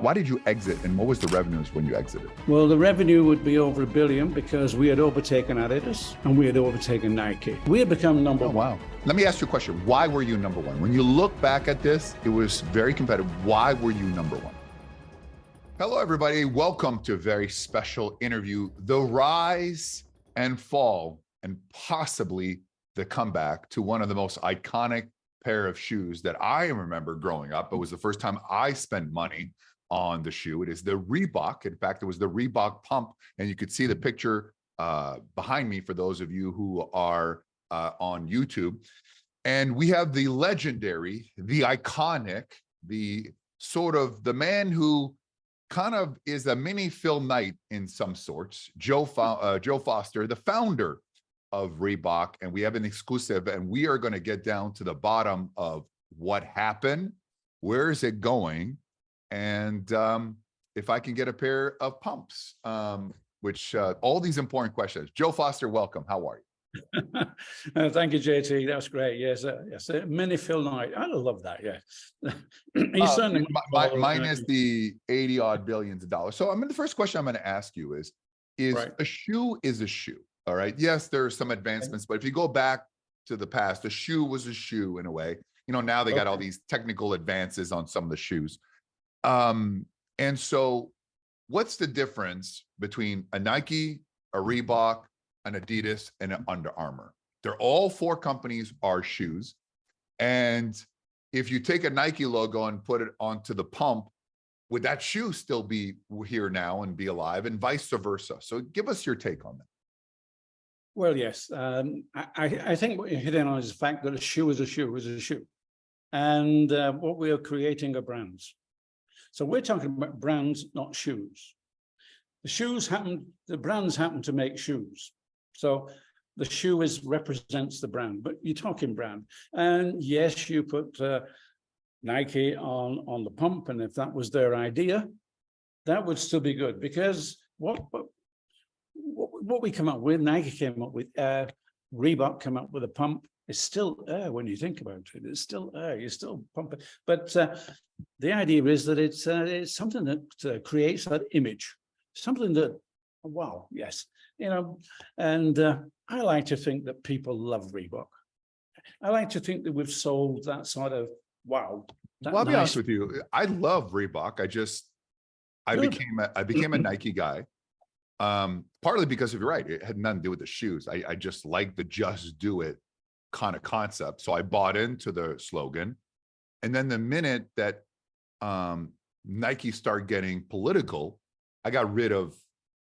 Why did you exit, and what was the revenues when you exited? Well, the revenue would be over $1 billion because we had overtaken Adidas and we had overtaken Nike. We had become number one. Wow. Let me ask you a question. Why were you number one? When you look back at this, it was very competitive. Why were you number one? Hello, everybody. Welcome to a very special interview, the rise and fall, and possibly the comeback to one of the most iconic pair of shoes that I remember growing up. It was the first time I spent money on the shoe. It is the Reebok. In fact, it was the Reebok pump, and you could see the picture behind me for those of you who are on YouTube. And we have the legendary, the iconic, the sort of the man who kind of is a mini Phil Knight in some sorts, Joe Foster, the founder of Reebok. And we have an exclusive, and we are going to get down to the bottom of what happened, where is it going, and if I can get a pair of pumps, which all these important questions. Joe Foster, welcome. How are you? Thank you, JT. That's great. Yes, yes. Mini Phil Knight. I love that. Yeah. Certainly mine is the 80 odd billions of dollars. So I mean, the first question I'm going to ask you is right. A shoe is a shoe. All right. Yes, there are some advancements, but if you go back to the past, a shoe was a shoe in a way. You know, now they got all these technical advances on some of the shoes. And so what's the difference between a Nike, a Reebok, an Adidas, and an Under Armour? They're all four companies are shoes. And if you take a Nike logo and put it onto the pump, would that shoe still be here now and be alive, and vice versa? So give us your take on that. Well, yes. I think what you're hitting on is the fact that a shoe is a shoe is a shoe. And what we are creating are brands. So we're talking about brands, not shoes. The brands happen to make shoes. So the shoe represents the brand, but you're talking brand. And yes, you put Nike on the pump, and if that was their idea, that would still be good, because what we come up with, Nike came up with air, Reebok came up with a pump. It's still air when you think about it. It's still air. You're still pumping. But the idea is that it's something that creates that image, something that, wow, yes, you know. And I like to think that people love Reebok. I like to think that we've solved that sort of wow. Well, I'll be honest with you. I love Reebok. I became a Nike guy. Partly because you're right, it had nothing to do with the shoes. I just like the just do it kind of concept. So I bought into the slogan. And then the minute that Nike started getting political, I got rid of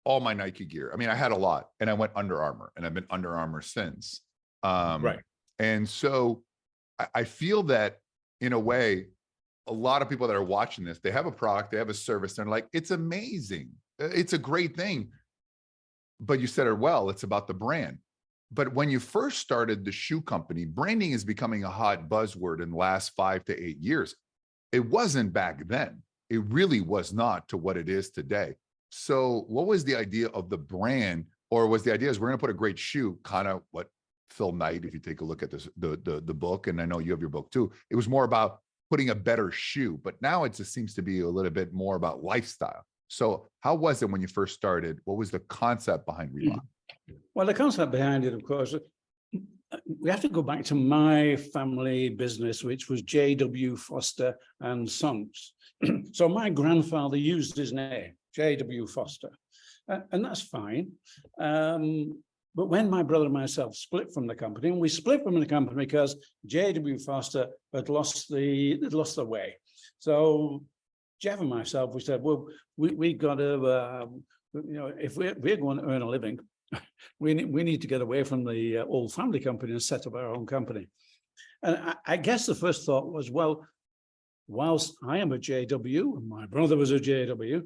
all my Nike gear. I mean, I had a lot, and I went Under Armour, and I've been Under Armour since. Right. And so I feel that in a way, a lot of people that are watching this, they have a product, they have a service, they're like, it's amazing. It's a great thing. But you said it well, it's about the brand. But when you first started the shoe company, branding is becoming a hot buzzword in the last 5 to 8 years. It wasn't back then. It really was not to what it is today. So what was the idea of the brand? Or was the idea is we're going to put a great shoe, kind of what Phil Knight, if you take a look at this, the book, and I know you have your book too, it was more about putting a better shoe. But now it just seems to be a little bit more about lifestyle. So how was it when you first started? What was the concept behind Reebok? Well, the concept behind it, of course, we have to go back to my family business, which was J.W. Foster and Sons. So my grandfather used his name, J.W. Foster, and that's fine. But when my brother and myself split from the company, and we split from the company because J.W. Foster had lost the way. So Jeff and myself, we said, well, we got to, you know, if we're going to earn a living, we need to get away from the old family company and set up our own company. And I guess the first thought was, well, whilst I am a JW, and my brother was a JW,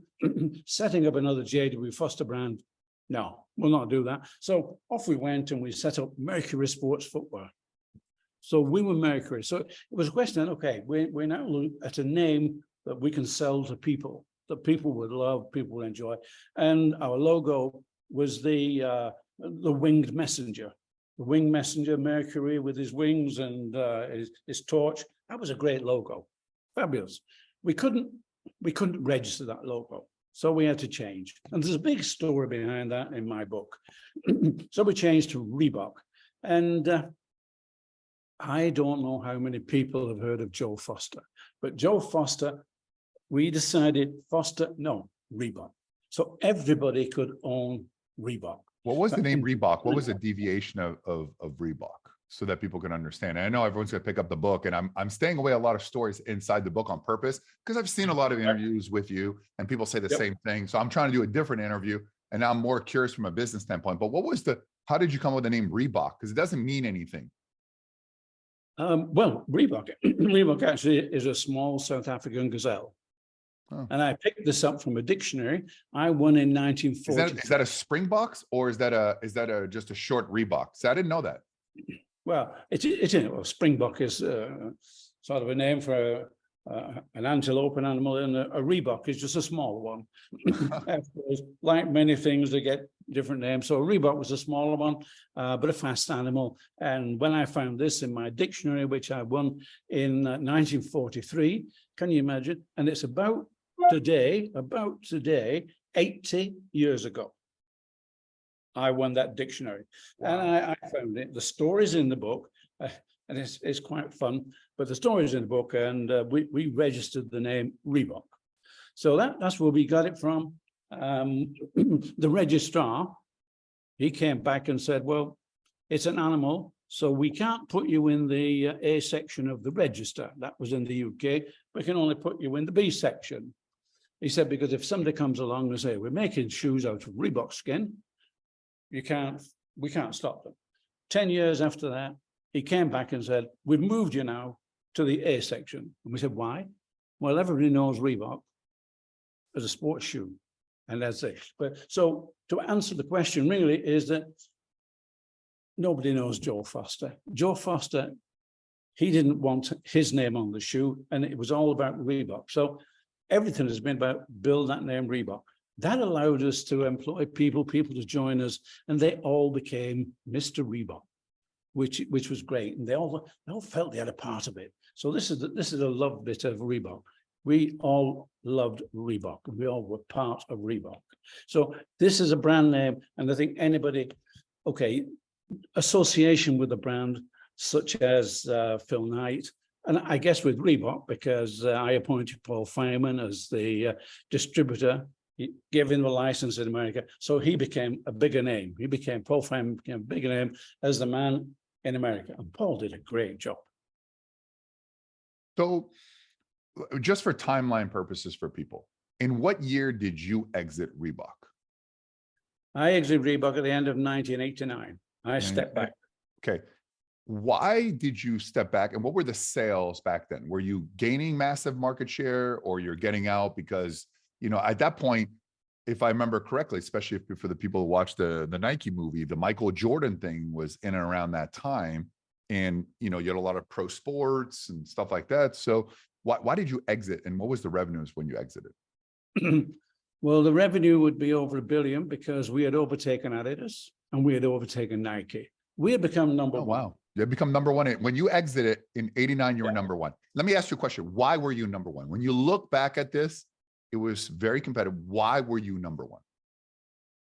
setting up another JW Foster brand, no, we'll not do that. So off we went, and we set up Mercury Sports Footwear. So we were Mercury. So it was a question, okay, we now look at a name that we can sell to people, that people would love, people would enjoy. And our logo was the winged messenger. The winged messenger, Mercury with his wings and his torch. That was a great logo. Fabulous. We couldn't we couldn't register that logo. So we had to change. And there's a big story behind that in my book. So we changed to Reebok. And I don't know how many people have heard of Joe Foster, but Joe Foster, we decided Reebok. So everybody could own Reebok. What was the name Reebok? What was the deviation of Reebok, so that people can understand? And I know everyone's going to pick up the book, and I'm staying away a lot of stories inside the book on purpose, because I've seen a lot of interviews with you and people say the same thing. So I'm trying to do a different interview, and now I'm more curious from a business standpoint. But how did you come up with the name Reebok? Because it doesn't mean anything. Well, Reebok actually is a small South African gazelle. Oh. And I picked this up from a dictionary. I won in 1940. Is that a Springboks, or is that just a short Reebok? So I didn't know that. Well, well, Springbok is sort of a name for an antelope, an animal, and a Reebok is just a small one. Like many things, they get different names. So Reebok was a smaller one, but a fast animal. And when I found this in my dictionary, which I won in 1943, can you imagine? And it's about today, 80 years ago, I won that dictionary. Wow. And I found it. The story's in the book, and it's quite fun, but the story's in the book, and we registered the name Reebok. So that's where we got it from. The registrar, he came back and said, well, it's an animal, so we can't put you in the A section of the register. That was in the UK. We can only put you in the B section. He said, because if somebody comes along and say, we're making shoes out of Reebok skin, we can't stop them. 10 years after that, he came back and said, we've moved you now to the A section. And we said, why? Well, everybody knows Reebok as a sports shoe, and that's it. But so to answer the question really is that nobody knows Joe Foster. Joe Foster, he didn't want his name on the shoe, and it was all about Reebok. So everything has been about build that name Reebok. That allowed us to employ people to join us, and they all became Mr. Reebok, which was great, and they all felt they had a part of it. So this is a love bit of Reebok. We all loved Reebok, and we all were part of Reebok. So this is a brand name, and I think anybody, association with a brand such as Phil Knight, and I guess with Reebok, because I appointed Paul Fireman as the distributor. He gave him the license in America, so he became a bigger name. Paul Fireman became a bigger name as the man in America, and Paul did a great job. So, just for timeline purposes for people, in what year did you exit Reebok? I exited Reebok at the end of 1989. I stepped back. Okay. Why did you step back, and what were the sales back then? Were you gaining massive market share, or you're getting out because, at that point, if I remember correctly, especially for the people who watched the Nike movie, the Michael Jordan thing was in and around that time. And, you had a lot of pro sports and stuff like that. So why did you exit, and what was the revenues when you exited? Well, the revenue would be over $1 billion because we had overtaken Adidas and we had overtaken Nike. We had become number one. Wow. You had become number one. When you exited in 89, you were number one. Let me ask you a question. Why were you number one? When you look back at this, it was very competitive. Why were you number one?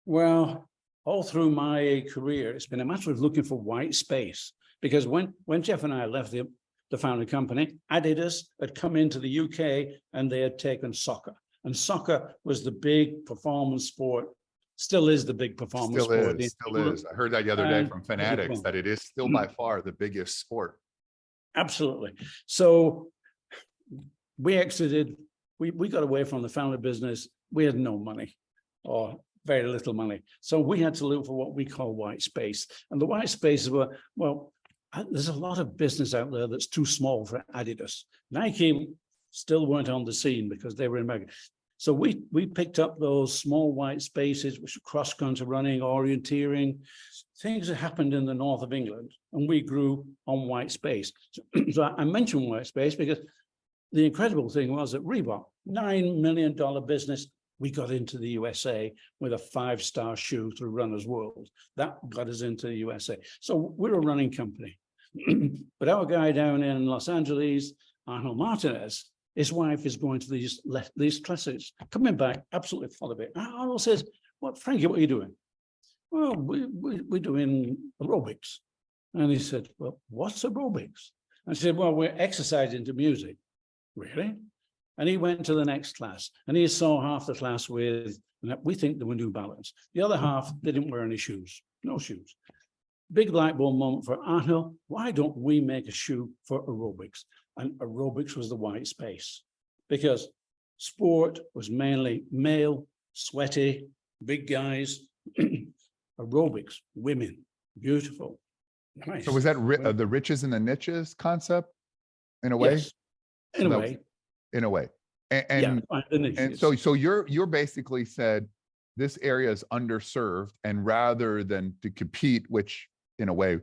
Well, all through my career, it's been a matter of looking for white space, because when Jeff and I left the founding company, Adidas had come into the UK and they had taken soccer. And soccer was the big performance sport, still is the big performance sport. Still is. I heard that the other day from Fanatics that it is still by far the biggest sport. Absolutely. So we exited. We got away from the family business. We had no money, or very little money. So we had to look for what we call white space. And the white spaces were, well, there's a lot of business out there that's too small for Adidas. Nike still weren't on the scene because they were in America. So we picked up those small white spaces, which were cross-country running, orienteering, things that happened in the north of England, and we grew on white space. So I mentioned white space because the incredible thing was that Reebok, $9 million business, we got into the USA with a 5-star shoe through Runner's World. That got us into the USA. So we're a running company. But our guy down in Los Angeles, Arnold Martinez, His wife is going to these classes, coming back absolutely full of it. I says, "What, Frankie? What are you doing?" "Well, we're doing aerobics." And he said, "Well, what's aerobics?" I said, "Well, we're exercising to music." "Really?" And he went to the next class, and he saw half the class with, we think they were New Balance. The other half, they didn't wear any shoes, no shoes. Big light bulb moment for Arno. Why don't we make a shoe for aerobics? And aerobics was the white space, because sport was mainly male, sweaty, big guys. Aerobics, women, beautiful, nice. So was that the riches and the niches concept in a way? Yes, So in a that way. in a way. Yeah, And so you're basically said this area is underserved, and rather than to compete, which in a way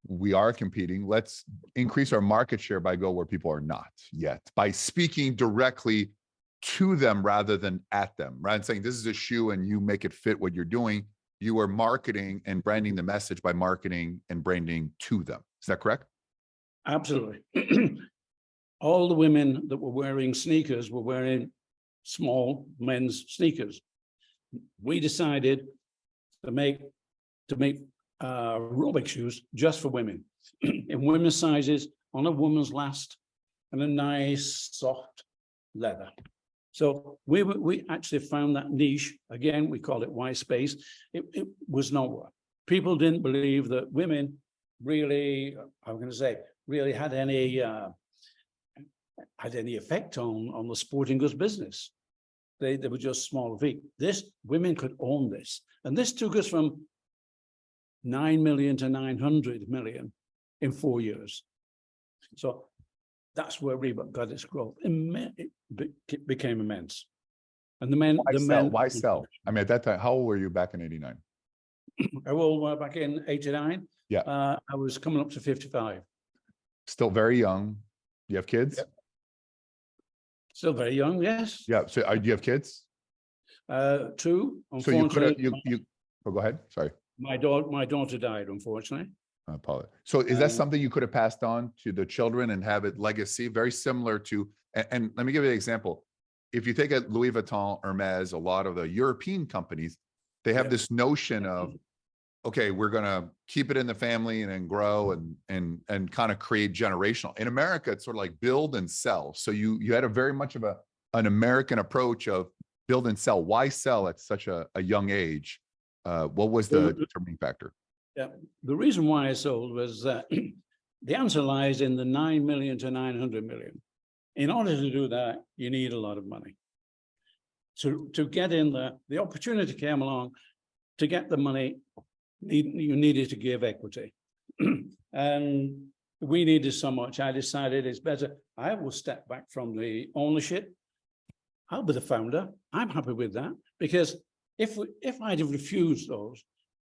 we are competing, let's increase our market share by go where people are not yet, by speaking directly to them rather than at them, right? And saying this is a shoe and you make it fit what you're doing. You are marketing and branding the message by marketing and branding to them. Is that correct? Absolutely. All the women that were wearing sneakers were wearing small men's sneakers. We decided to make aerobic shoes just for women in women's sizes, on a woman's last, and a nice soft leather. So we actually found that niche. Again, we call it white space. It was nowhere. People didn't believe that women really, I'm going to say, really had any effect on the sporting goods business. They were just small feet. Women could own this. And this took us from 9 million to 900 million in 4 years. So that's where Reebok got its growth. It became immense. And the men, why sell? I mean, at that time, how old were you back in 89? How old were back in 89? Yeah. I was coming up to 55. Still very young. You have kids? Yep. Still very young, yes. Yeah. So do you have kids? 2. So you could have, oh, go ahead. Sorry. My daughter died, unfortunately. I apologize. So is that something you could have passed on to the children and have it legacy? Very similar to, and let me give you an example. If you take a Louis Vuitton, Hermes, a lot of the European companies, they have this notion of, okay, we're going to keep it in the family and then grow and kind of create generational. In America, it's sort of like build and sell. So you had a very much of an American approach of build and sell. Why sell at such a young age? What was the determining factor? Yeah, the reason why I sold was that the answer lies in the 9 million to 900 million. In order to do that, you need a lot of money. To get in there, the opportunity came along. To get the money, you needed to give equity. And we needed so much, I decided it's better. I will step back from the ownership. I'll be the founder. I'm happy with that, because if I'd have refused those,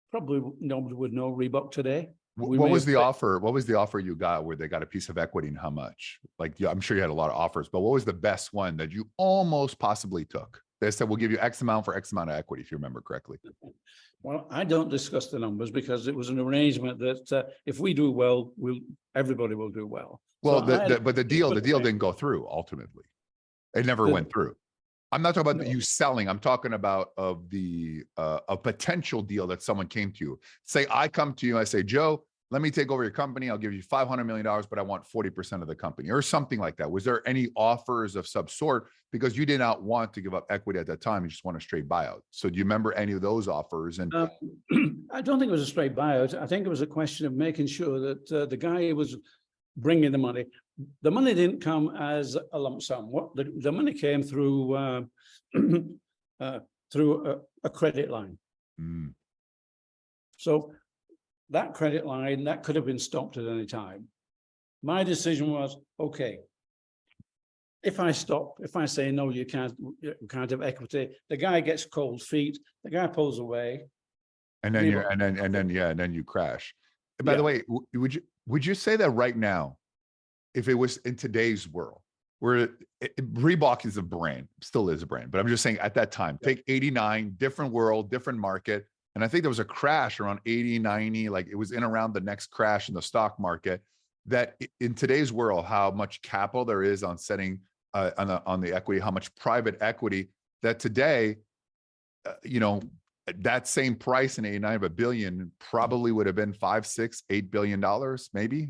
probably nobody would know Reebok today. What was the offer? What was the offer you got where they got a piece of equity and how much? Like, I'm sure you had a lot of offers, but what was the best one that you almost possibly took? They said, we'll give you X amount for X amount of equity, if you remember correctly. Well, I don't discuss the numbers because it was an arrangement that if we do well, everybody will do well. Well, but the deal didn't go through ultimately. It never went through. I'm not talking about you selling. I'm talking about a potential deal that someone came to you. Say, I come to you, I say, Joe, let me take over your company. I'll give you $500 million, but I want 40% of the company or something like that. Was there any offers of some sort? Because you did not want to give up equity at that time. You just want a straight buyout. So do you remember any of those offers? And I don't think it was a straight buyout. I think it was a question of making sure that the guy who was bringing the money didn't come as a lump sum. The money came through through a credit line. Mm. So that credit line, that could have been stopped at any time. My decision was, okay, if I say, no, you can't have equity, the guy gets cold feet, the guy pulls away. And then you crash. And by the way, would you say that right now, if it was in today's world, where Reebok is a brand, still is a brand, but I'm just saying at that time, take 89, different world, different market. And I think there was a crash around 80, 90, like it was in around the next crash in the stock market, that in today's world, how much capital there is on setting on the equity, how much private equity that today, you know, that same price in 89 of $1 billion probably would have been $5, $6, $8 billion,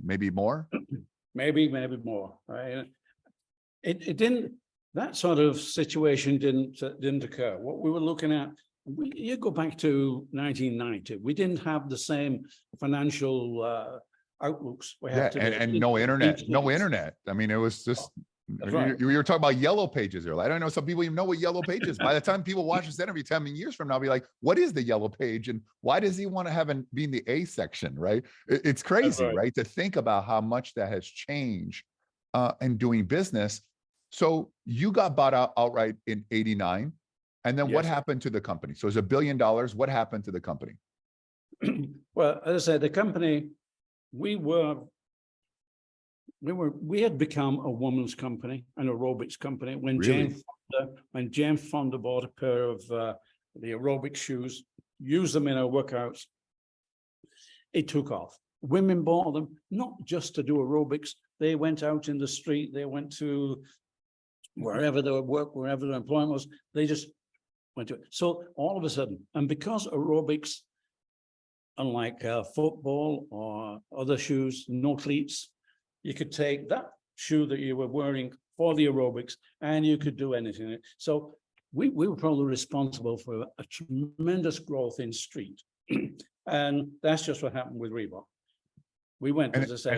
maybe more. Maybe more, right? It didn't, that sort of situation didn't occur. What we were looking at, you go back to 1990, we didn't have the same financial outlooks we have today. And no internet. I mean, it was just, right. you were talking about yellow pages earlier. I don't know, some people even know what yellow page is. By the time people watch this interview 10 years from now, I'll be like, what is the yellow page? And why does he want to have be in the A section, right? It's crazy, right? To think about how much that has changed in doing business. So you got bought out outright in 89. And then what happened to the company? So it's $1 billion. What happened to the company? Well, as I said, the company, we had become a woman's company, an aerobics company. When Jane Fonda bought a pair of the aerobic shoes, used them in her workouts, it took off. Women bought them not just to do aerobics. They went out in the street. They went to wherever they work, wherever their employment was. They just went to it. So all of a sudden, and because aerobics, unlike football or other shoes, no cleats, you could take that shoe that you were wearing for the aerobics and you could do anything in it. So we were probably responsible for a tremendous growth in street. And that's just what happened with Reebok. We went, as I say.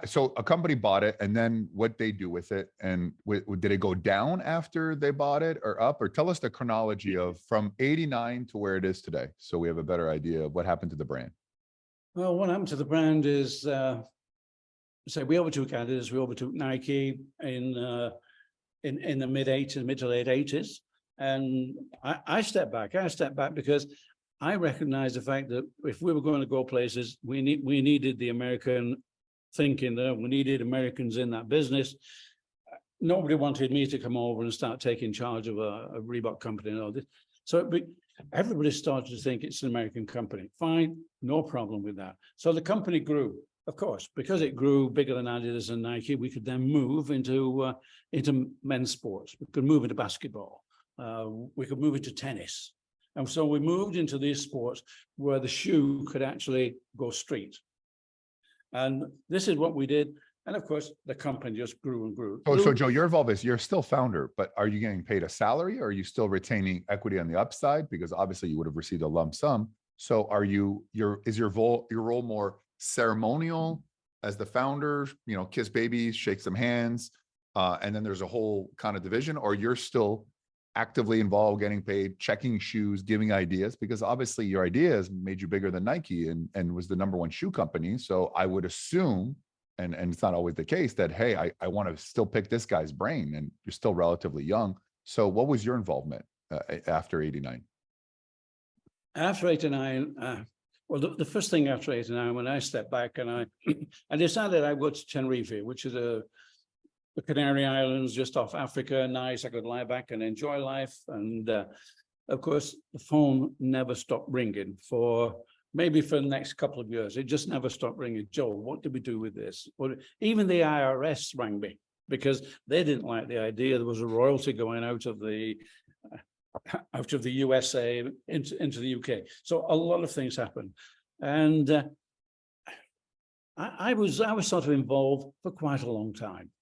So a company bought it, and then what they do with it, and did it go down after they bought it, or up? Or tell us the chronology of from 89 to where it is today, so we have a better idea of what happened to the brand. Well, what happened to the brand is, so we overtook Adidas, we overtook Nike in the mid to late 80s, and I stepped back. Because I recognized the fact that if we were going to go places, we needed the American thinking there. We needed Americans in that business. Nobody wanted me to come over and start taking charge of a Reebok company and all this. So everybody started to think it's an American company. Fine, no problem with that. So the company grew, of course, because it grew bigger than Adidas and Nike. We could then move into men's sports. We could move into basketball. We could move into tennis. And so we moved into these sports where the shoe could actually go street. And this is what we did. And of course, the company just grew and grew. So Joe, you're involved as you're still founder, but are you getting paid a salary, or are you still retaining equity on the upside? Because obviously you would have received a lump sum. So is your role more ceremonial as the founder, kiss babies, shake some hands, and then there's a whole kind of division, or you're still actively involved, getting paid, checking shoes, giving ideas? Because obviously your ideas made you bigger than Nike and was the #1 shoe company. So I would assume, and it's not always the case, that, hey, I want to still pick this guy's brain, and you're still relatively young. So what was your involvement after 89? After 89, well, the first thing after 89, when I stepped back and I decided I'd go to Tenerife, which is the Canary Islands, just off Africa. Nice, I could lie back and enjoy life. And of course, the phone never stopped ringing for the next couple of years. It just never stopped ringing. Joe, what do we do with this? Even the IRS rang me because they didn't like the idea there was a royalty going out of the USA into the UK. So a lot of things happened. And I was sort of involved for quite a long time.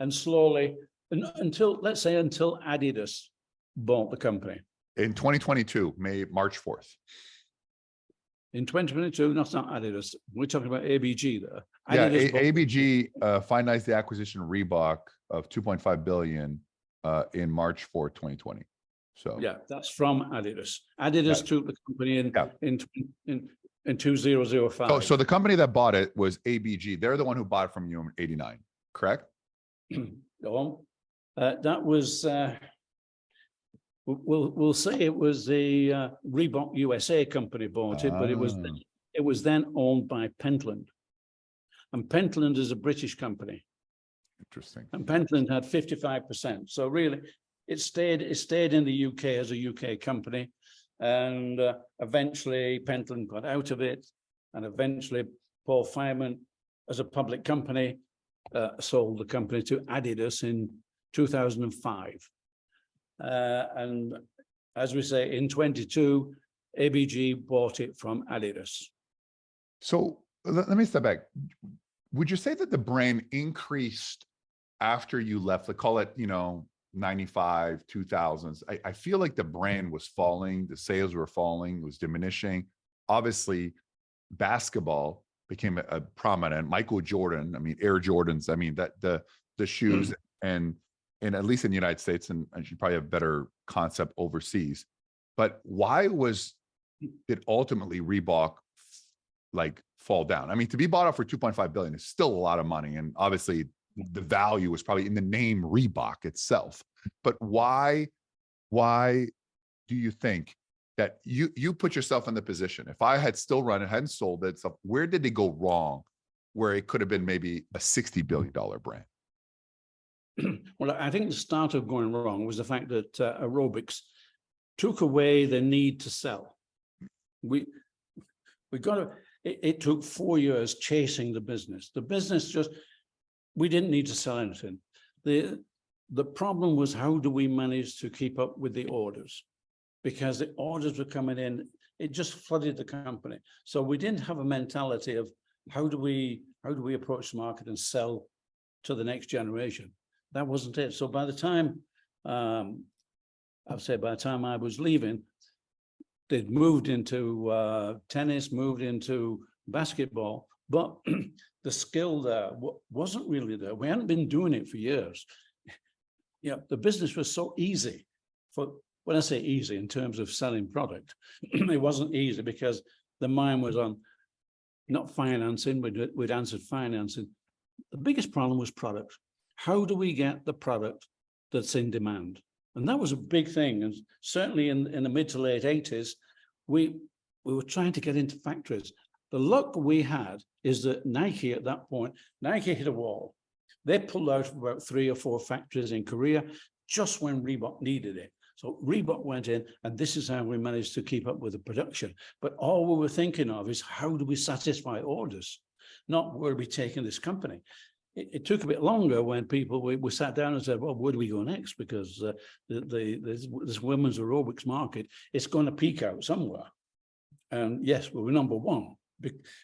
And slowly, until Adidas bought the company. In 2022, March 4th. In 2022, no, it's not Adidas. We're talking about ABG there. ABG finalized the acquisition of Reebok of $2.5 billion in March 4th, 2020. So yeah, that's from Adidas. Adidas took the company in 2005. So the company that bought it was ABG. They're the one who bought it from you in 89, correct? Go on. That was, we'll say it was the Reebok USA company bought it, but it was then owned by Pentland. And Pentland is a British company. Interesting. And Pentland had 55%. So really, it stayed in the UK as a UK company. And eventually Pentland got out of it. And eventually Paul Fireman, as a public company, sold the company to Adidas in 2005. And as we say, in 22, ABG bought it from Adidas. So let me step back. Would you say that the brand increased after you left? Let's call it, 95, 2000s. I feel like the brand was falling, the sales were falling, it was diminishing. Obviously, basketball became a prominent. Michael Jordan, I mean, Air Jordans, I mean, that the shoes and at least in the United States, and you probably have better concept overseas. But why did ultimately Reebok like fall down? I mean, to be bought out for 2.5 billion is still a lot of money. And obviously the value was probably in the name Reebok itself. But why do you think that you put yourself in the position? If I had still run it, hadn't sold it, so where did they go wrong where it could have been maybe a $60 billion brand? Well, I think the start of going wrong was the fact that aerobics took away the need to sell. We got to, it took 4 years chasing the business. The business we didn't need to sell anything. The problem was, how do we manage to keep up with the orders? Because the orders were coming in, it just flooded the company. So we didn't have a mentality of how do we approach the market and sell to the next generation. That wasn't it. So by the time, I'd say by the time I was leaving, they'd moved into tennis, moved into basketball, but the skill there wasn't really there. We hadn't been doing it for years. The business was so easy. When I say easy in terms of selling product, it wasn't easy because the mind was on not financing, we'd answered financing. The biggest problem was product. How do we get the product that's in demand? And that was a big thing. And certainly in the mid to late 80s, we were trying to get into factories. The luck we had is that Nike at that point, Nike hit a wall. They pulled out of about 3 or 4 factories in Korea just when Reebok needed it. So Reebok went in, and this is how we managed to keep up with the production. But all we were thinking of is, how do we satisfy orders? Not where are we taking this company? It took a bit longer when we sat down and said, well, where do we go next? Because this women's aerobics market, it's going to peak out somewhere. And yes, we were number one.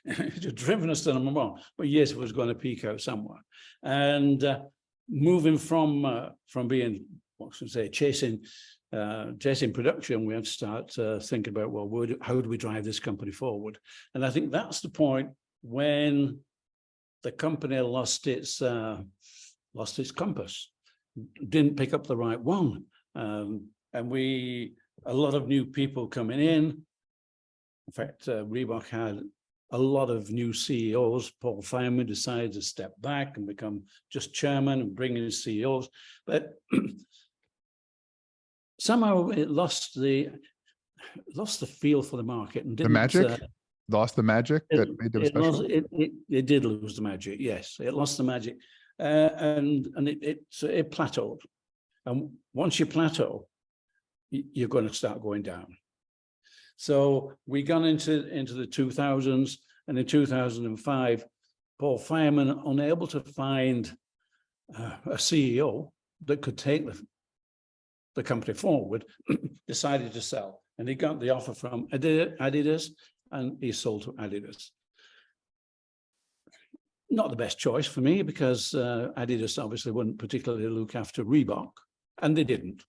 It's driven us to number one. But yes, it was going to peak out somewhere. And moving from being, what should I say, chasing production, we had to start thinking about, well, how do we drive this company forward? And I think that's the point when the company lost its compass, didn't pick up the right one, and a lot of new people coming in. In fact, Reebok had a lot of new CEOs. Paul Fireman decided to step back and become just chairman and bring in CEOs, but somehow it lost the feel for the market and didn't. The magic. Lost the magic that made them special? It did lose the magic, yes. It lost the magic. And it plateaued. And once you plateau, you're going to start going down. So we got into the 2000s, and in 2005, Paul Fireman, unable to find a CEO that could take the company forward, decided to sell. And he got the offer from Adidas, and he sold to Adidas. Not the best choice for me, because Adidas obviously wouldn't particularly look after Reebok, and they didn't.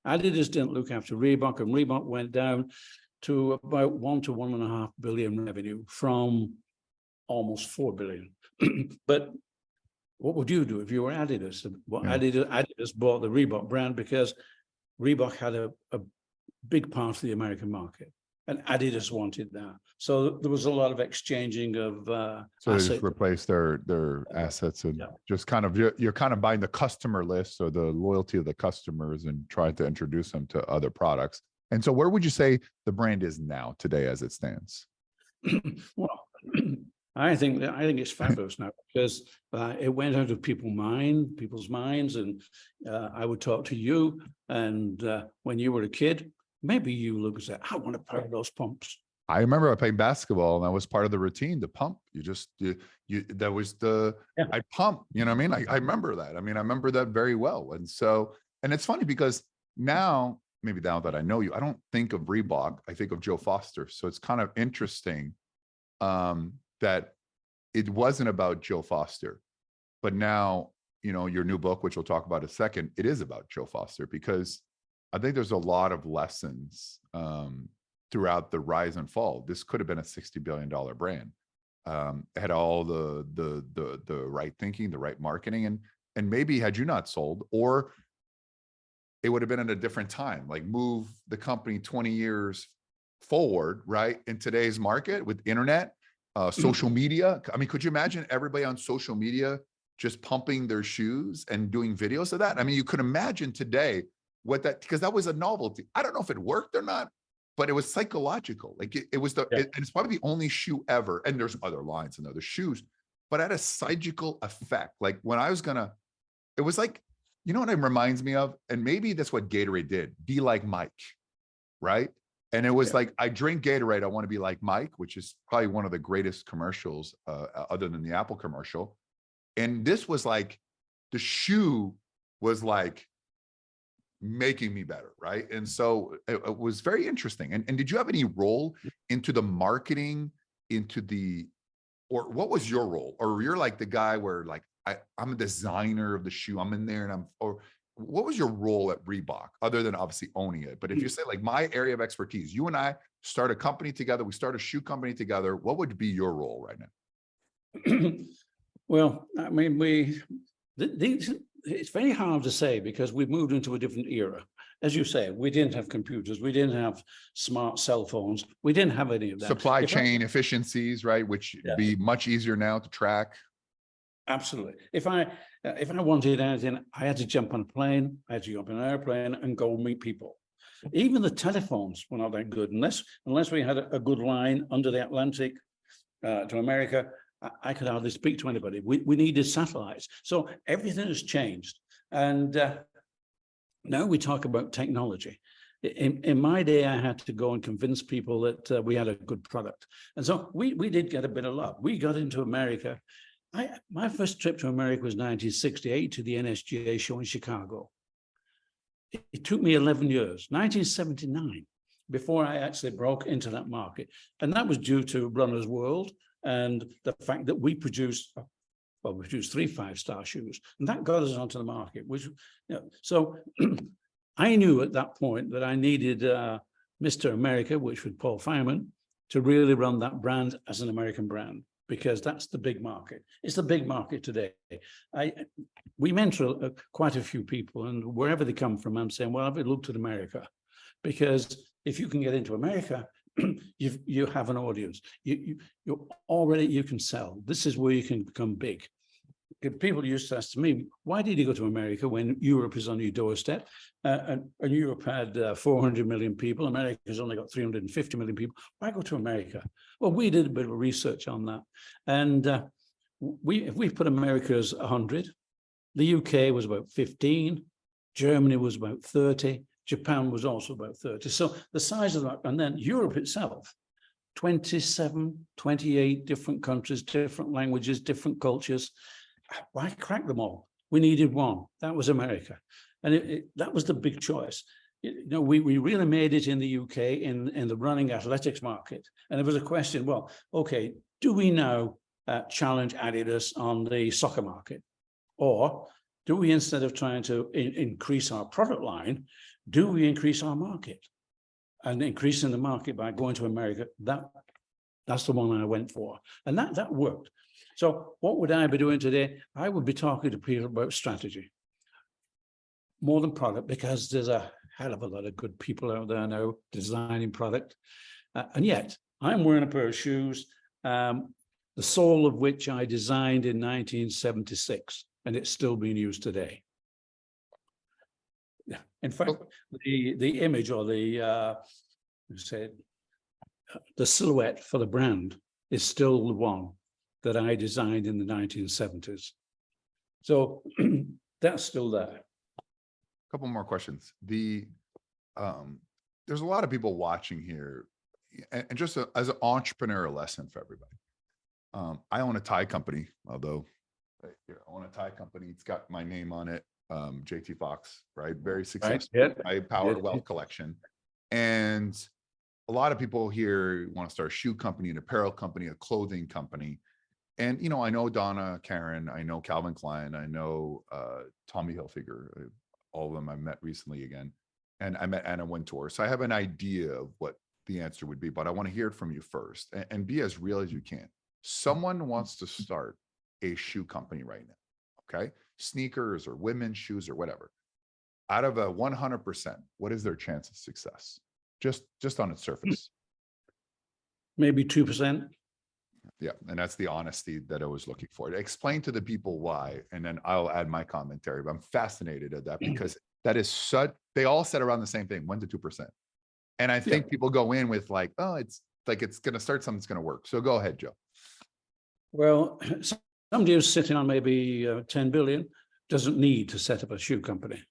Adidas didn't look after Reebok, and Reebok went down to about 1 to 1.5 billion revenue from almost 4 billion. But what would you do if you were Adidas? Well, yeah. Adidas bought the Reebok brand because Reebok had a big part of the American market, and Adidas wanted that. So there was a lot of exchanging of so they just replaced their assets, and just kind of, you're kind of buying the customer list or the loyalty of the customers and trying to introduce them to other products. And so where would you say the brand is now today as it stands? Well, I think it's fabulous now, because it went out of people's minds, and I would talk to you, and when you were a kid, maybe you look and say, I want a pair of those pumps. I remember I playing basketball and that was part of the routine to pump. That was Yeah. I pump, you know what I mean? I remember that. I mean, I remember that very well. And so, and it's funny because now, maybe now that I know you, I don't think of Reebok, I think of Joe Foster. So it's kind of interesting that it wasn't about Joe Foster, but now, you know, your new book, which we'll talk about in a second, it is about Joe Foster, because I think there's a lot of lessons throughout the rise and fall. This could have been a $60 billion brand. It had all the right thinking, the right marketing, and maybe had you not sold, or it would have been at a different time, like move the company 20 years forward, right? In today's market with internet, social media. I mean, could you imagine everybody on social media just pumping their shoes and doing videos of that? I mean, you could imagine today what that, because that was a novelty. I don't know if it worked or not, but it was psychological. Like it was and it's probably the only shoe ever. And there's other lines and other shoes, but it had a psychical effect. Like when I was it was like, you know what it reminds me of? And maybe that's what Gatorade did. Be like Mike, right? And it was like, I drink Gatorade, I want to be like Mike, which is probably one of the greatest commercials other than the Apple commercial. And this was like, the shoe was like making me better, right? And so it was very interesting. And did you have any role into the marketing, or what was your role? Or you're like the guy where like, I'm a designer of the shoe, I'm in there or what was your role at Reebok other than obviously owning it? But if you say like my area of expertise, you and I start a company together, we start a shoe company together, what would be your role right now? Well, I mean, it's very hard to say because we've moved into a different era. As you say, we didn't have computers, we didn't have smart cell phones, we didn't have any of that. Supply chain efficiencies, right? Which be much easier now to track. Absolutely. If I wanted anything, I had to jump on a plane, I had to jump on an airplane and go meet people. Even the telephones were not that good unless we had a good line under the Atlantic to America. I could hardly speak to anybody. We needed satellites. So everything has changed. And now we talk about technology. In my day, I had to go and convince people that we had a good product. And so we did get a bit of luck. We got into America. My first trip to America was 1968 to the NSGA show in Chicago. It took me 11 years, 1979, before I actually broke into that market. And that was due to Runner's World and the fact that we produced 3 5-star shoes. And that got us onto the market, which, so I knew at that point that I needed Mr. America, which was Paul Feynman, to really run that brand as an American brand, because that's the big market. It's the big market today. We mentor quite a few people, and wherever they come from, I'm saying, well, have you looked at America? Because if you can get into America, you have an audience. You can sell. This is where you can become big. People used to ask me, why did you go to America when Europe is on your doorstep? And Europe had 400 million people. America's only got 350 million people. Why go to America? Well, we did a bit of research on that. And if we put America as 100, the UK was about 15, Germany was about 30, Japan was also about 30. So the size of that, and then Europe itself, 27, 28 different countries, different languages, different cultures. Why crack them all? We needed one. That was America. And that was the big choice. We really made it in the UK in the running athletics market. And there was a question, well, okay, do we now challenge Adidas on the soccer market? Or do we, instead of trying to increase our product line, do we increase our market? And increasing the market by going to America, that's the one I went for. And that worked. So what would I be doing today? I would be talking to people about strategy, more than product, because there's a hell of a lot of good people out there now designing product. And yet I'm wearing a pair of shoes, the sole of which I designed in 1976, and it's still being used today. In fact, the image or the silhouette for the brand is still the one that I designed in the 1970s. So that's still there. A couple more questions. There's a lot of people watching here, and just as an entrepreneur lesson for everybody. I own a tie company, although right here, I own a tie company. It's got my name on it. JT Fox, right? Very Right. successful. Yeah. I powered Yeah. wealth collection. And a lot of people here want to start a shoe company, an apparel company, a clothing company. And, you know, I know Donna, Karen, I know Calvin Klein, I know Tommy Hilfiger, all of them I met recently again. And I met Anna Wintour. So I have an idea of what the answer would be, but I want to hear it from you first and be as real as you can. Someone wants to start a shoe company right now, okay? Sneakers or women's shoes or whatever. Out of a 100%, what is their chance of success? Just on its surface. Maybe 2%. Yeah, and that's the honesty that I was looking for. Explain to the people why, and then I'll add my commentary. But I'm fascinated at that because that is such, they all said around the same thing, 1 to 2%. And I think people go in with like, oh, it's like, it's going to start, something's going to work. So go ahead, Joe. Well, somebody who's sitting on maybe 10 billion doesn't need to set up a shoe company.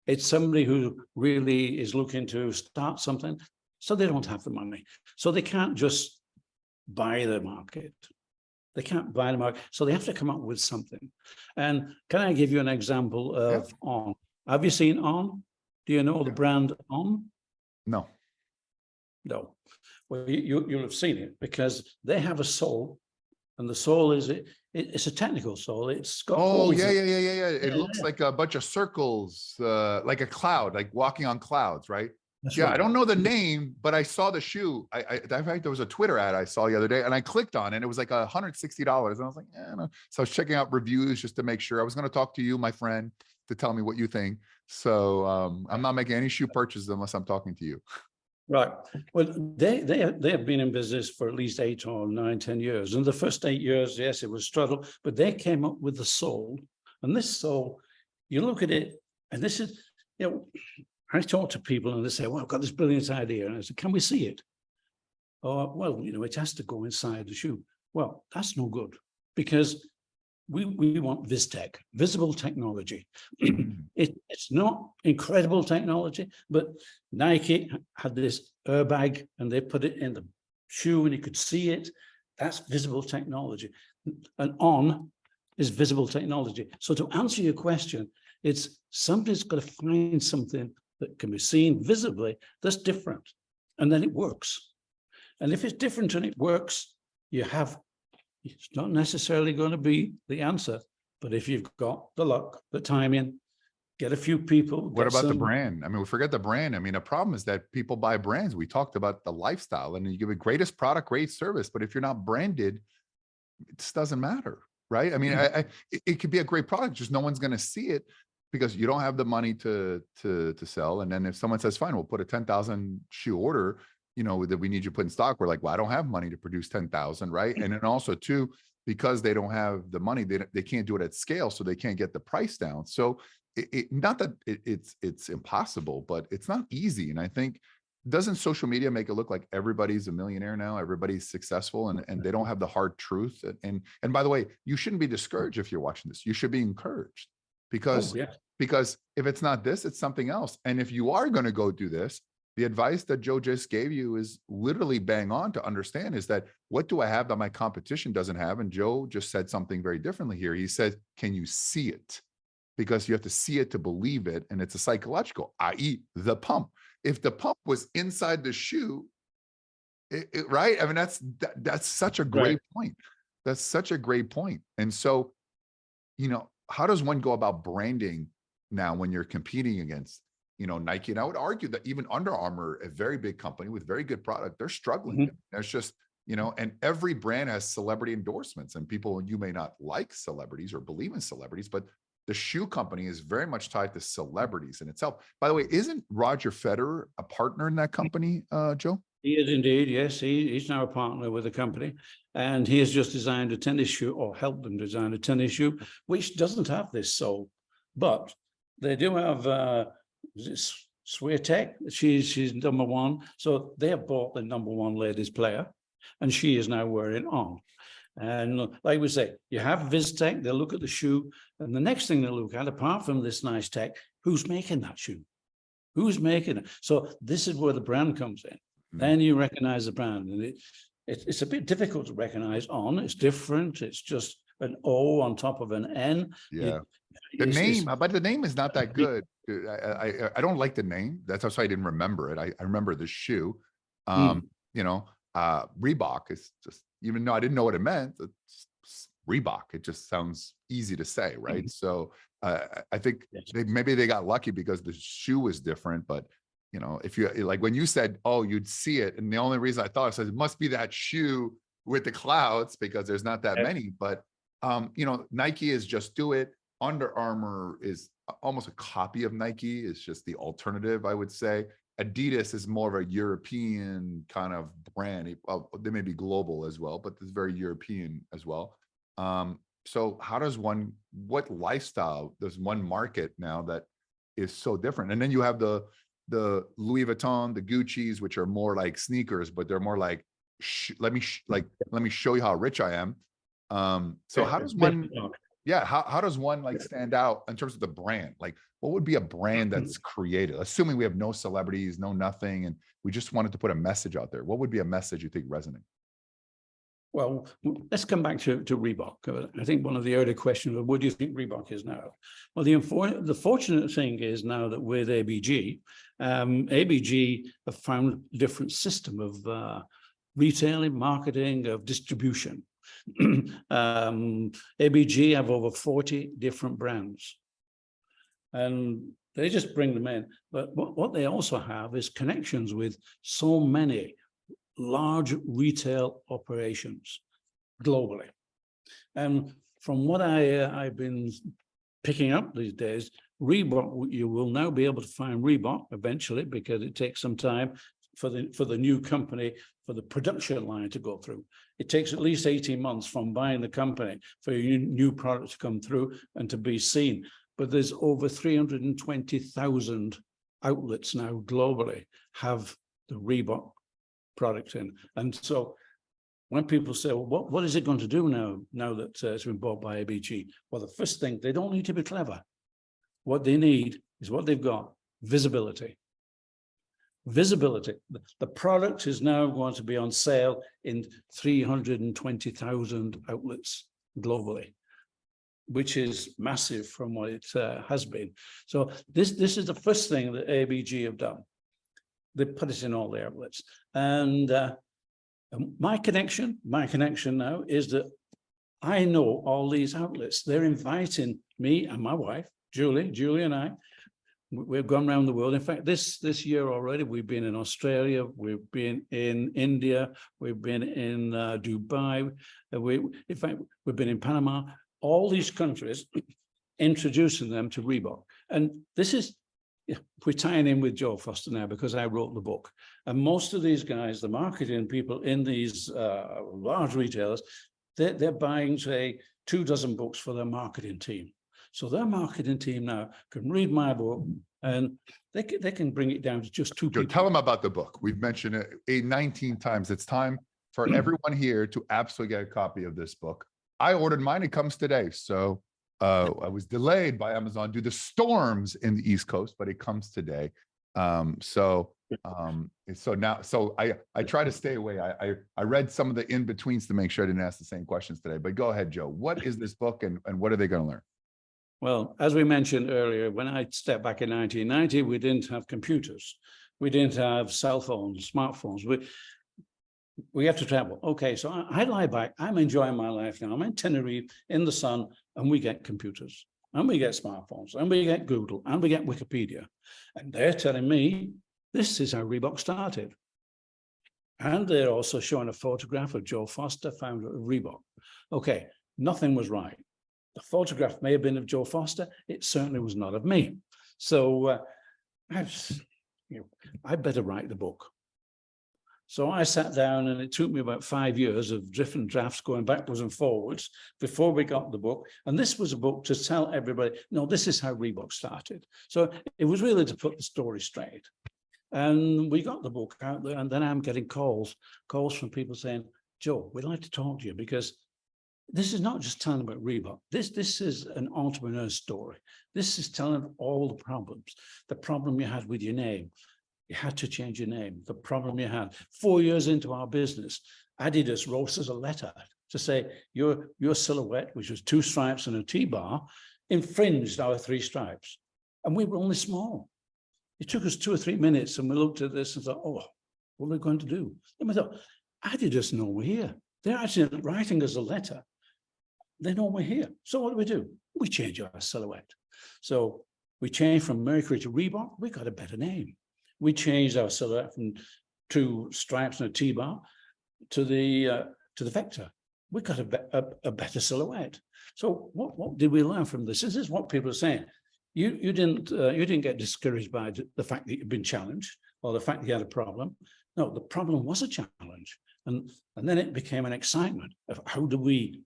It's somebody who really is looking to start something, so they don't have the money. So they can't just buy the market. They can't buy the market. So they have to come up with something. And can I give you an example of On? Have you seen On? Do you know the brand On? No. No. Well, you'll have seen it because they have a sole, and the sole is it's a technical sole. It's got holes yeah. in It looks like a bunch of circles, like a cloud, like walking on clouds, right? That's Yeah, right. I don't know the name, but I saw the shoe. There was a Twitter ad I saw the other day, and I clicked on it. And it was like $160, and I was like, no. So I was checking out reviews just to make sure. I was going to talk to you, my friend, to tell me what you think. So I'm not making any shoe purchases unless I'm talking to you. Right. Well, they have been in business for at least 8 or 9, 10 years. And the first 8 years, yes, it was struggle, but they came up with the sole. And this sole, you look at it, and this is, you know, I talk to people and they say, well, I've got this brilliant idea. And I said, can we see it? Oh, well, you know, it has to go inside the shoe. Well, that's no good because we want VizTech, visible technology. It's not incredible technology, but Nike had this airbag and they put it in the shoe and you could see it. That's visible technology. And On is visible technology. So to answer your question, it's somebody's got to find something that can be seen visibly that's different, and then it works. And if it's different and it works, it's not necessarily going to be the answer, but if you've got the luck, the timing, get a few people. What about the brand? I mean, we forget the brand. I mean, the problem is that people buy brands. We talked about the lifestyle, and you give a greatest product, great service, but if you're not branded, it just doesn't matter, right? I mean, it could be a great product, just no one's going to see it because you don't have the money to sell. And then if someone says, fine, we'll put a 10,000 shoe order, you know, that we need you to put in stock, we're like, well, I don't have money to produce 10,000, right? And then also too, because they don't have the money, they can't do it at scale, so they can't get the price down. So not that it's impossible, but it's not easy. And I think, doesn't social media make it look like everybody's a millionaire now, everybody's successful, and they don't have the hard truth? And by the way, you shouldn't be discouraged if you're watching this. You should be encouraged because if it's not this, it's something else. And if you are going to go do this, the advice that Joe just gave you is literally bang on to understand is that what do I have that my competition doesn't have? And Joe just said something very differently here. He said, can you see it? Because you have to see it to believe it. And it's a psychological, i.e. the pump. If the pump was inside the shoe, right? I mean, that's such a great point. That's such a great point. And so, you know, how does one go about branding now when you're competing against, you know, Nike? And I would argue that even Under Armour, a very big company with very good product, they're struggling. There's just, you know, and every brand has celebrity endorsements, and people, you may not like celebrities or believe in celebrities, but the shoe company is very much tied to celebrities in itself. By the way, isn't Roger Federer a partner in that company, Joe? He is indeed, yes. He's now a partner with the company, and he has just designed a tennis shoe, or helped them design a tennis shoe, which doesn't have this sole, but they do have Swiatek. She's #1, so they have bought the #1 ladies player, and she is now wearing On. And like we say, you have VizTech, they'll look at the shoe, and the next thing they'll look at, apart from this nice tech, who's making that shoe? Who's making it? So this is where the brand comes in. then you recognize the brand. And it's a bit difficult to recognize on. It's different. It's just an O on top of an N. Yeah. The name, but the name is not that good. I don't like the name. That's why I didn't remember it. I remember the shoe. You know, Reebok is just, even though I didn't know what it meant, it's Reebok. It just sounds easy to say, right? So I think maybe they got lucky because the shoe was different. But you know, if you like when you said, "Oh, you'd see it," and the only reason I thought it says it must be that shoe with the clouds because there's not that many. But you know, Nike is Just Do It. Under Armour is almost a copy of Nike. It's just the alternative, I would say. Adidas is more of a European kind of brand. They may be global as well, but it's very European as well. So how does what lifestyle does one market now that is so different? And then you have the Louis Vuitton, the Gucci's, which are more like sneakers, but they're more like, let me show you how rich I am. So how does one, how does one like stand out in terms of the brand? Like, what would be a brand that's created, assuming we have no celebrities, no nothing, and we just wanted to put a message out there? What would be a message you think resonates? Well, let's come back to Reebok. I think one of the earlier questions was, what do you think Reebok is now? Well, the fortunate thing is now that with ABG, ABG have found a different system of retailing, marketing, of distribution. ABG have over 40 different brands. And they just bring them in. But what they also have is connections with so many large retail operations globally. And from what I've been picking up these days, Reebok, you will now be able to find Reebok eventually, because it takes some time for the new company, for the production line to go through. It takes at least 18 months from buying the company for your new product to come through and to be seen. But there's over 320,000 outlets now globally have the Reebok product in. And so when people say, well, what is it going to do now that it's been bought by ABG? Well, the first thing, they don't need to be clever. What they need is what they've got: visibility. Visibility. The product is now going to be on sale in 320,000 outlets globally, which is massive from what it has been. So this is the first thing that ABG have done. They put it in all the outlets. And my connection now is that I know all these outlets. They're inviting me and my wife, Julie and I. We've gone around the world. In fact, this year already, we've been in Australia, we've been in India, we've been in Dubai. In fact, we've been in Panama. All these countries, introducing them to Reebok. And this is, we're tying in with Joe Foster now because I wrote the book. And most of these guys, the marketing people in these large retailers, they're buying, say, 24 books for their marketing team. So their marketing team now can read my book and they can bring it down to just 2 people. Tell them about the book. We've mentioned it 19 times. It's time for everyone here to absolutely get a copy of this book. I ordered mine. It comes today. So I was delayed by Amazon due to storms in the East Coast, but it comes today. So I try to stay away. I read some of the in-betweens to make sure I didn't ask the same questions today, but go ahead, Joe. What is this book and what are they going to learn? Well, as we mentioned earlier, when I stepped back in 1990, we didn't have computers. We didn't have cell phones, smartphones. We have to travel. Okay, so I lie back. I'm enjoying my life now. I'm in Tenerife in the sun, and we get computers, and we get smartphones, and we get Google, and we get Wikipedia. And they're telling me this is how Reebok started. And they're also showing a photograph of Joe Foster, founder of Reebok. Okay, nothing was right. The photograph may have been of Joe Foster. It certainly was not of me. So I better write the book. So I sat down, and it took me about 5 years of different drafts going backwards and forwards before we got the book. And this was a book to tell everybody, no, this is how Reebok started. So it was really to put the story straight. And we got the book out there, and then I'm getting calls from people saying, Joe, we'd like to talk to you because this is not just telling about Reebok. This is an entrepreneur story. This is telling all the problems. The problem you had with your name, You had to change your name. The problem you had 4 years into our business, Adidas wrote us a letter to say your silhouette, which was 2 stripes and a T-bar, infringed our 3 stripes. And we were only small. It took us 2 or 3 minutes and we looked at this and thought, oh, what are we going to do? And we thought, Adidas know we're here. They're actually writing us a letter. They know we're here. So what do? We change our silhouette. So we changed from Mercury to Reebok. We got a better name. We changed our silhouette from 2 stripes and a T-bar to the Vector. We got a better silhouette. So what did we learn from this? This is what people are saying. You didn't get discouraged by the fact that you've been challenged or the fact that you had a problem. No, the problem was a challenge, and then it became an excitement of how do we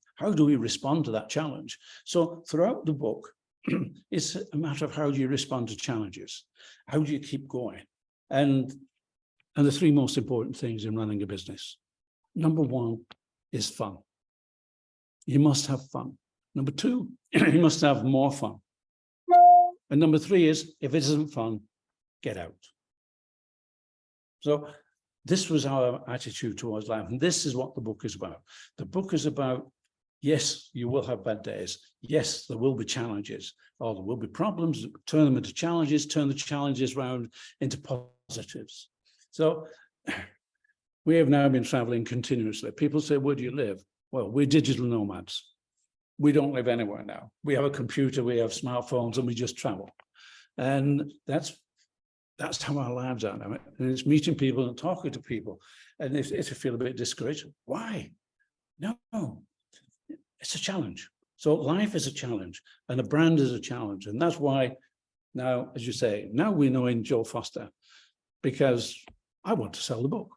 respond to that challenge. So throughout the book, it's a matter of how do you respond to challenges, how do you keep going, and the 3 most important things in running a business. Number 1 is fun. You must have fun. Number 2, you must have more fun. And number 3 is, if it isn't fun, get out. So this was our attitude towards life. And this is what the book is about. The book is about, yes, you will have bad days. Yes, there will be challenges, or there will be problems. Turn them into challenges, turn the challenges around into positives. So we have now been traveling continuously. People say, where do you live? Well, we're digital nomads. We don't live anywhere now. We have a computer, we have smartphones, and we just travel. And that's how our lives are now. And it's meeting people and talking to people. And if you feel a bit discouraged, why? No, it's a challenge. So life is a challenge and a brand is a challenge. And that's why now, as you say, now we know in Joe Foster, because I want to sell the book.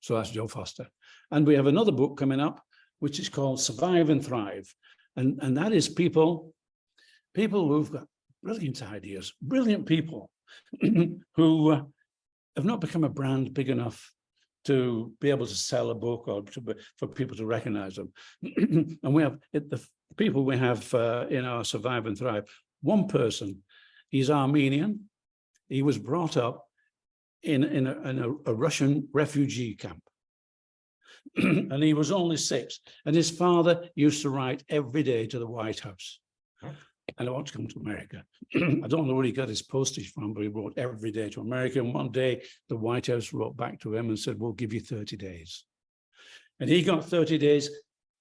So that's Joe Foster. And we have another book coming up, which is called Survive and Thrive. And that is people who've got brilliant ideas, brilliant people who have not become a brand big enough to be able to sell a book or for people to recognize them. And we have the people we have in our Survive and Thrive. One person, he's Armenian. He was brought up in a Russian refugee camp. And he was only 6. And his father used to write every day to the White House. And I want to come to America. I don't know where he got his postage from, but he wrote every day to America. And one day, the White House wrote back to him and said, we'll give you 30 days. And he got 30 days,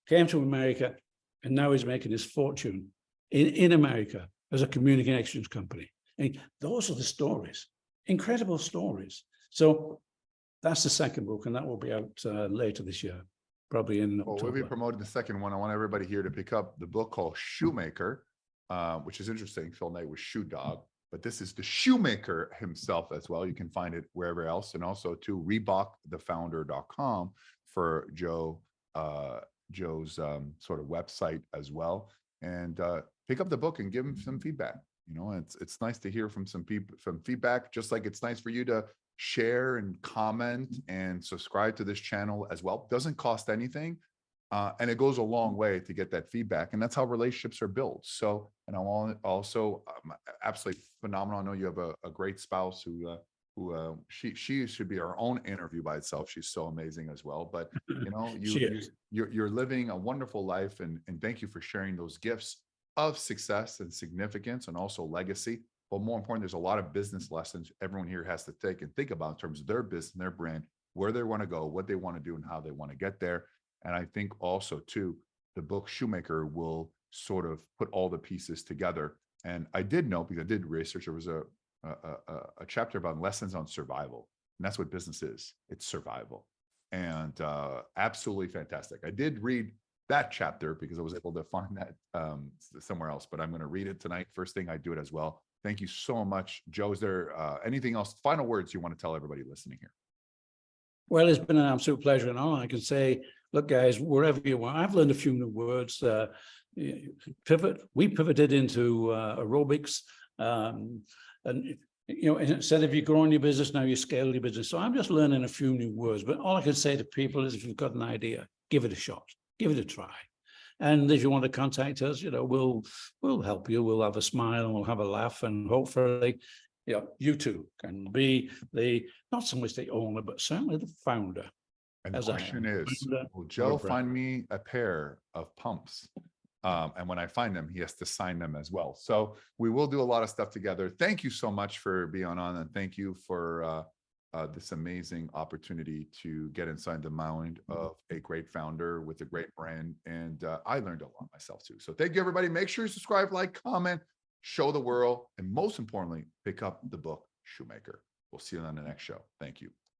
came to America, and now he's making his fortune in America as a communications company. And those are the stories, incredible stories. So that's the second book, and that will be out later this year, probably in October. Well, we'll be promoting the second one. I want everybody here to pick up the book called Shoemaker, which is interesting. Phil Knight was Shoe Dog, but this is the Shoemaker himself as well. You can find it wherever else, and also to ReebokTheFounder.com for Joe's sort of website as well. And pick up the book and give him some feedback. You know, it's nice to hear from some people, from feedback, just like it's nice for you to share and comment and subscribe to this channel as well. Doesn't cost anything. And it goes a long way to get that feedback. And that's how relationships are built. So, and I want also absolutely phenomenal. I know you have a great spouse who she should be her own interview by itself. She's so amazing as well. But you know, you're living a wonderful life, and thank you for sharing those gifts of success and significance and also legacy. But more important, there's a lot of business lessons everyone here has to take and think about in terms of their business, their brand, where they want to go, what they want to do, and how they want to get there. And I think also too, the book Shoemaker will sort of put all the pieces together. And I did know, because I did research, there was a chapter about lessons on survival. And that's what business is. It's survival. And absolutely fantastic. I did read that chapter because I was able to find that somewhere else, but I'm going to read it tonight. First thing I do it as well. Thank you so much, Joe. Is there anything else, final words you want to tell everybody listening here? Well, it's been an absolute pleasure. And all I can say, look, guys, wherever you are, I've learned a few new words. Pivot. We pivoted into aerobics. And, you know, instead of you growing your business, now you scale your business. So I'm just learning a few new words. But all I can say to people is, if you've got an idea, give it a shot, give it a try. And if you want to contact us, you know, we'll help you. We'll have a smile and we'll have a laugh, and hopefully you too can be not so much the owner, but certainly the founder. And the As I question am. is, Founder will of a Joe brand. find me a pair of pumps? And when I find them, he has to sign them as well. So we will do a lot of stuff together. Thank you so much for being on, and thank you for this amazing opportunity to get inside the mind of a great founder with a great brand. And I learned a lot myself too. So thank you, everybody. Make sure you subscribe, like, comment, show the world, and most importantly, pick up the book Shoemaker. We'll see you on the next show. Thank you.